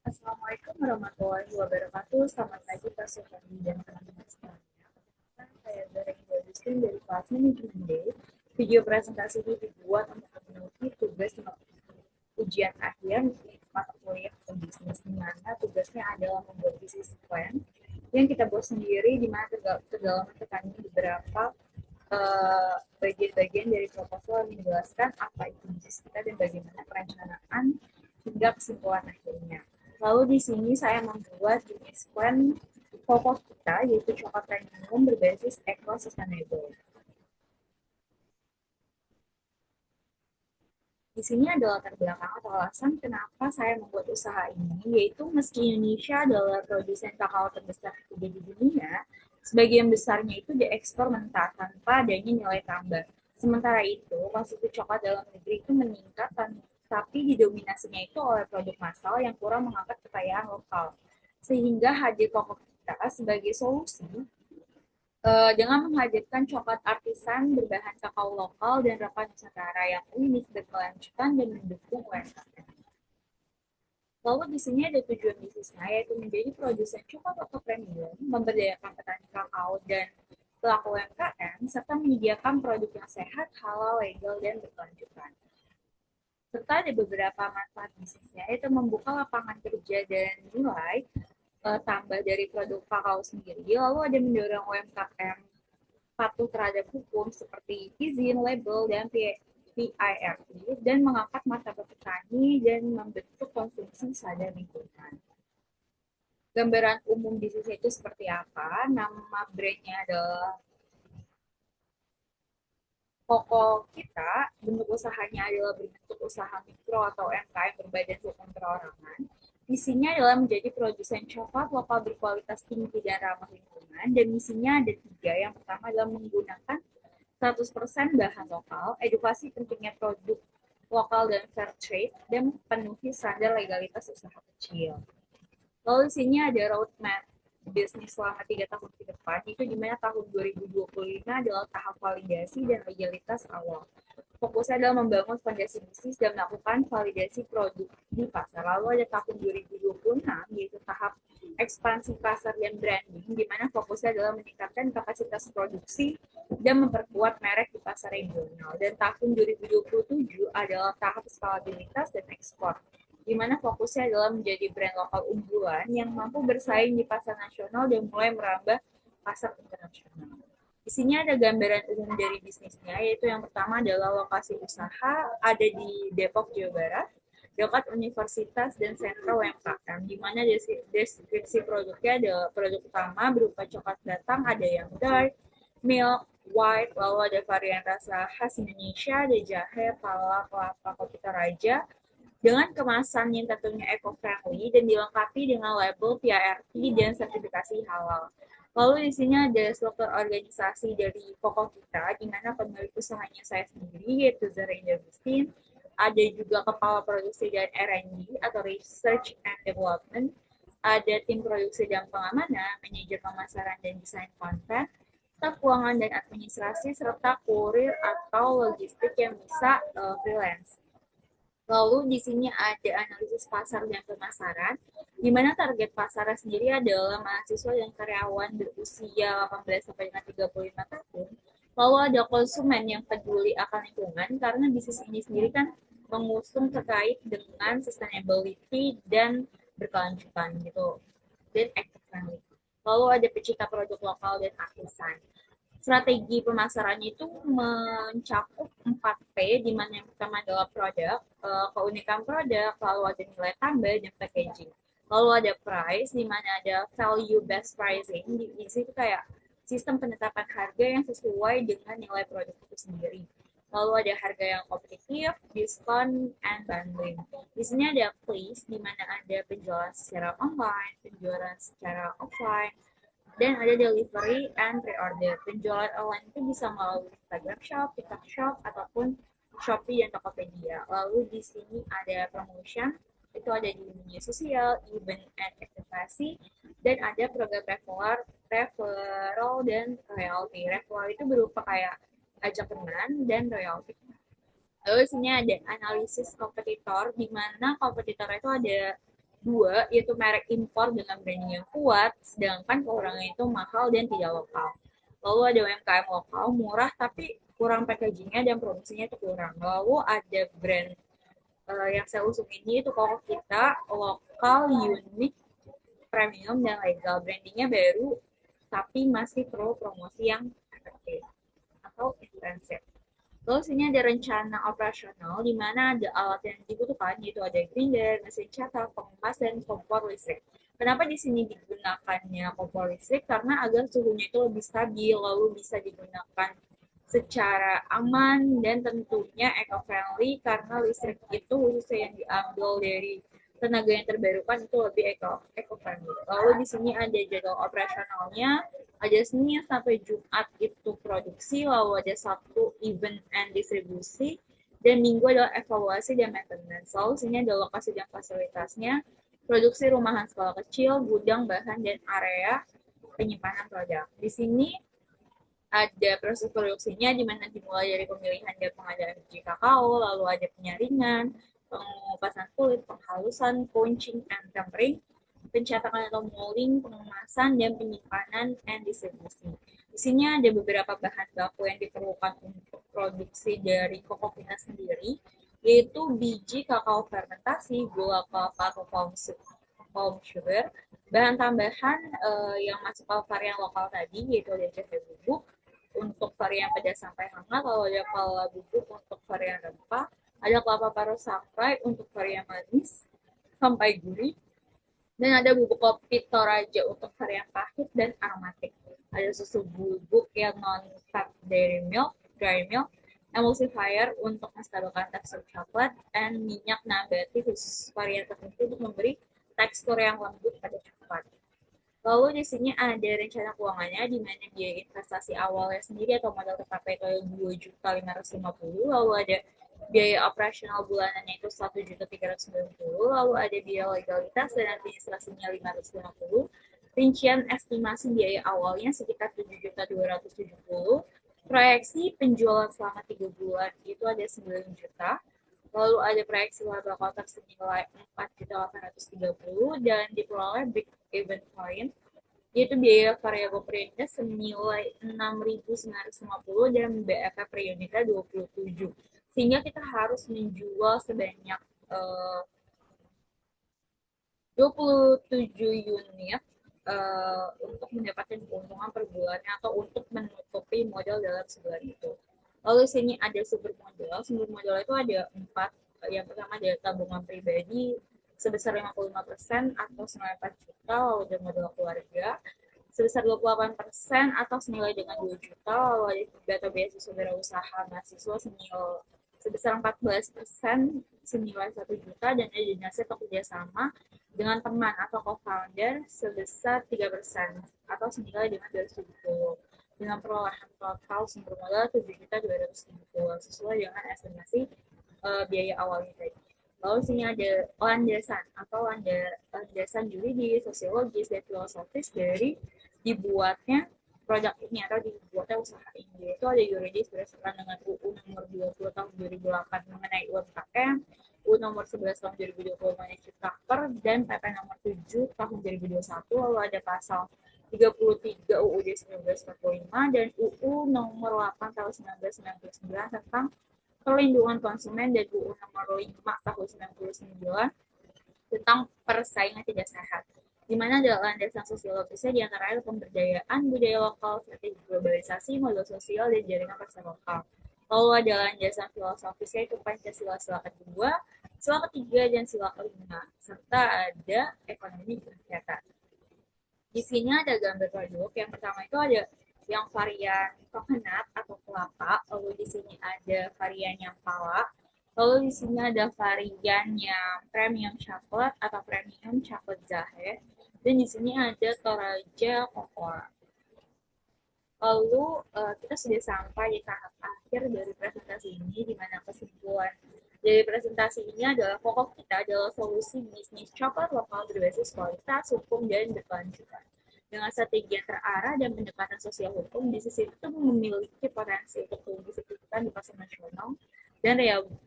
Assalamualaikum warahmatullahi wabarakatuh. Selamat pagi Pak Sofandi dan teman-teman sekalian. Saya Zara Indra dari kelas Manajemen D. Video presentasi ini dibuat untuk memenuhi tugas ujian akhir di mata kuliah bisnis, di mana tugasnya adalah membuat bisnis plan yang kita buat sendiri, di mana terdalam terkandung beberapa bagian-bagian dari proposal yang menjelaskan apa itu bisnis kita dan bagaimana perencanaan hingga kesimpulan akhirnya. Lalu di sini saya membuat bisnis plan pokok kita yaitu coklat premium berbasis eco sustainable. Di sini ada latar belakang atau alasan kenapa saya membuat usaha ini, yaitu meski Indonesia adalah produsen kakao terbesar ketiga di dunia, sebagian besarnya itu diekspor mentah tanpa adanya nilai tambah. Sementara itu, konsumsi coklat dalam negeri itu meningkat, tapi didominasinya itu oleh produk massal yang kurang mengangkat kekayaan lokal. Sehingga hadir pokok kita sebagai solusi dengan menghadirkan coklat artisan berbahan kakao lokal dan rempah Nusantara yang unik, berkelanjutan, dan mendukung UMKM. Lalu di sini ada tujuan bisnisnya, yaitu menjadi produsen coklat lokal premium, memberdayakan petani kakao dan pelaku UMKM, serta menyediakan produk yang sehat, halal, legal, dan berkelanjutan. Serta ada beberapa manfaat bisnisnya, yaitu membuka lapangan kerja dan nilai tambah dari produk kakao sendiri. Lalu ada mendorong UMKM patuh terhadap hukum seperti izin, label, dan PIRT dan mengangkat martabat petani dan membentuk konsumsi sadar lingkungan. Gambaran umum bisnis itu seperti apa? Nama brandnya adalah pokok kita, bentuk usahanya adalah berbentuk usaha mikro atau UMKM berbadan hukum perorangan. Misinya adalah menjadi produsen coklat lokal berkualitas tinggi dan ramah lingkungan. Dan misinya ada tiga. Yang pertama adalah menggunakan 100% bahan lokal, edukasi pentingnya produk lokal dan fair trade, dan penuhi standar legalitas usaha kecil. Lalu di sini ada roadmap bisnis selama 3 tahun ke depan, itu di mana tahun 2025 adalah tahap validasi dan legalitas awal. Fokusnya adalah membangun fondasi bisnis dan melakukan validasi produk di pasar. Lalu ada tahun 2026, yaitu tahap ekspansi pasar dan branding, di mana fokusnya adalah meningkatkan kapasitas produksi dan memperkuat merek di pasar regional. Dan tahun 2027 adalah tahap skalabilitas dan ekspor, di mana fokusnya adalah menjadi brand lokal unggulan yang mampu bersaing di pasar nasional dan mulai merambah pasar internasional. Di sini ada gambaran umum dari bisnisnya, yaitu yang pertama adalah lokasi usaha ada di Depok, Jawa Barat, dekat universitas dan sentra UMKM, di mana deskripsi produknya ada produk utama berupa coklat batang, ada yang dark, milk, white, lalu ada varian rasa khas Indonesia, ada jahe, pala, kelapa, kopi toraja, dengan kemasan yang tentunya eco-friendly dan dilengkapi dengan label PIRT dan sertifikasi halal. Lalu di sini ada struktur organisasi dari pokok kita, di mana pemilik usahanya saya sendiri, yaitu Zara Indra. Ada juga kepala produksi dan R&D atau Research and Development. Ada tim produksi dan pengamanan, manajer pemasaran dan desain konten, staf keuangan dan administrasi, serta kurir atau logistik yang bisa freelance. Lalu di sini ada analisis pasar dan pemasaran, di mana target pasarnya sendiri adalah mahasiswa dan karyawan berusia 18 sampai dengan 35 tahun. Lalu ada konsumen yang peduli akan lingkungan karena bisnis ini sendiri kan mengusung terkait dengan sustainability dan berkelanjutan gitu dan eco friendly. Lalu ada pecinta produk lokal dan artisan. Strategi pemasarannya itu mencakup 4P, di mana yang pertama adalah produk, keunikan produk, lalu ada nilai tambah, dan packaging. Lalu ada price, di mana ada value based pricing, di situ kayak sistem penetapan harga yang sesuai dengan nilai produk itu sendiri. Lalu ada harga yang kompetitif, diskon, and bundling. Di sini ada place, di mana ada penjualan secara online, penjualan secara offline, dan ada delivery and pre-order. Penjualan online itu bisa melalui Instagram Shop, TikTok Shop, ataupun Shopee dan Tokopedia. Lalu di sini ada promotion, itu ada di media sosial, event and aktivasi, dan ada program referral dan royalty. Referral itu berupa kayak ajak teman dan royalty. Lalu di sini ada analisis kompetitor, di mana kompetitor itu ada Dua, yaitu merek impor dengan branding yang kuat, sedangkan kekurangannya itu mahal dan tidak lokal. Lalu ada UMKM lokal, murah tapi kurang packagingnya dan produksinya itu kurang. Lalu ada brand yang saya usung ini itu Koko Kita, lokal, unik, premium, dan legal. Brandingnya baru, tapi masih perlu promosi yang efektif atau intensif. Lalu sini ada rencana operasional di mana ada alat yang dibutuhkan, yaitu ada grinder, mesin cetak, pengemas, dan kompor listrik. Kenapa di sini digunakannya kompor listrik? Karena agar suhunya itu lebih stabil, lalu bisa digunakan secara aman dan tentunya eco-friendly karena listrik itu khususnya yang diambil dari tenaga yang terbarukan itu lebih eco-friendly. Lalu di sini ada jadwal operasionalnya, ada Senin sampai Jumat itu produksi, lalu ada Sabtu event and distribusi, dan Minggu adalah evaluasi dan maintenance. Lalu sini ada lokasi dan fasilitasnya, produksi rumahan skala kecil, gudang bahan, dan area penyimpanan produk. Di sini ada proses produksinya di mana dimulai dari pemilihan dan pengadaan biji kakao, lalu ada penyaringan, pengupasan kulit, penghalusan, punching, and tempering, pencetakan atau molding, pengemasan, dan penyimpanan and distribusi. Di sini ada beberapa bahan baku yang diperlukan untuk produksi dari koko kita sendiri, yaitu biji kakao fermentasi, gula kelapa atau palm sugar, bahan tambahan yang masuk ke varian lokal tadi, yaitu ada jahe bubuk, untuk varian pedas sampai hangat, lalu ada pala bubuk untuk varian rempah, ada kelapa parut sangrai untuk varian manis sampai gurih, dan ada bubuk kopi Toraja untuk varian pahit dan aromatik. Ada susu bubuk yang non-fat dairy milk, dry milk, emulsifier untuk menstabilkan tekstur coklat, dan minyak nabati khusus varian tertentu untuk memberi tekstur yang lembut pada coklat. Lalu di sini ada rencana keuangannya di mana biaya investasi awalnya sendiri atau modal TKP itu 2.550.000, lalu ada biaya operasional bulanannya itu 1.390.000, lalu ada biaya legalitas dan administrasinya 550. Rincian estimasi biaya awalnya sekitar 7.270. Proyeksi penjualan selama 3 bulan itu ada 9 juta. Lalu ada proyeksi laba kotak senilai 4.830 dan diperoleh break even point, yaitu biaya variabel per unitnya senilai 6.950 dan BEP per unitnya 27. Sehingga kita harus menjual sebanyak 27 unit untuk mendapatkan keuntungan per bulannya atau untuk menutupi modal dalam sebulan itu. Lalu di sini ada sumber modal. Sumber modal itu ada 4. Yang pertama ada tabungan pribadi sebesar 55% atau senilai 4 juta, lalu ada modal keluarga sebesar 28% atau senilai dengan 2 juta, lalu ada data beasiswa wirausaha mahasiswa senilai sebesar 14% senilai 1 juta, dan ada donasi atau kerjasama dengan teman atau co-founder sebesar 3% atau senilai dengan 270, dengan perolehan total sumber modal 7.250 sesuai dengan estimasi biaya awalnya tadi. Lalu sini ada landasan atau landasan juridis, sosiologis, dan filosofis dari dibuatnya produk ini atau dibuatnya usaha ini. Itu ada yuridis berdasarkan dengan UU nomor 20 tahun 2008 mengenai UMKM, UU nomor 11 tahun 2020 mengenai Ciptaker, dan PP nomor 7 tahun 2021. Lalu ada pasal 33 UUD 1945 dan UU nomor 8 tahun 1999 tentang perlindungan konsumen, dan UU nomor 5 tahun 1999 tentang persaingan tidak sehat, di mana ada landasan sosiologisnya diantaranya pemberdayaan budaya lokal, strategi globalisasi, modal sosial, dan jaringan pasar lokal. Lalu ada landasan filosofisnya itu Pancasila sila kedua, sila ketiga, dan sila kelima, serta ada ekonomi kerakyatan. Di sini ada gambar produk. Yang pertama itu ada yang varian coconut atau kelapa, lalu di sini ada varian yang pala, lalu di sini ada varian yang premium coklat atau premium coklat jahe, dan di sini ada Toraja Cocoa. Lalu kita sudah sampai di tahap akhir dari presentasi ini, di mana kesimpulan dari presentasi ini adalah pokok kita adalah solusi bisnis coklat lokal berbasis kualitas, hukum, dan berkelanjutan. Dengan strategi yang terarah dan pendekatan sosial hukum, bisnis itu memiliki potensi untuk tumbuh signifikan di pasar nasional dan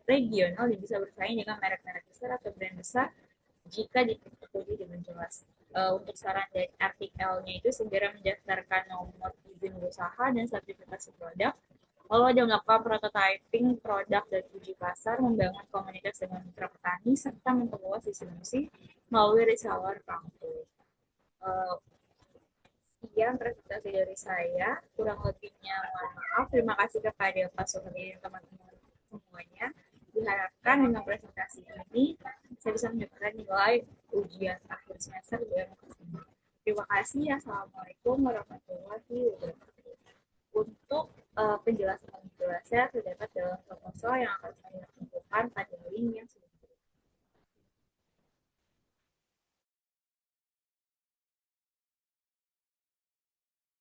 regional yang bisa bersaing dengan merek-merek besar atau brand besar jika tertulis dengan jelas. Untuk saran dari artikelnya itu segera mendaftarkan nomor izin usaha dan sertifikasi produk, lalu ada melakukan prototyping produk dan uji pasar, membangun komunitas dengan mitra petani, serta memperluas distribusi melalui reseller kampus. Uh, Sekian presentasi dari saya, kurang lebihnya mohon maaf. Terima kasih kepada Pak Suhri dan teman-teman semuanya. Diharapkan dengan presentasi ini saya bisa mendapatkan nilai ujian akhir semester yang maksimal. Terima kasih. Assalamualaikum warahmatullahi wabarakatuh. Untuk penjelasan lebih jelasnya terdapat dalam proposal yang akan saya lakukan pada link yang sudah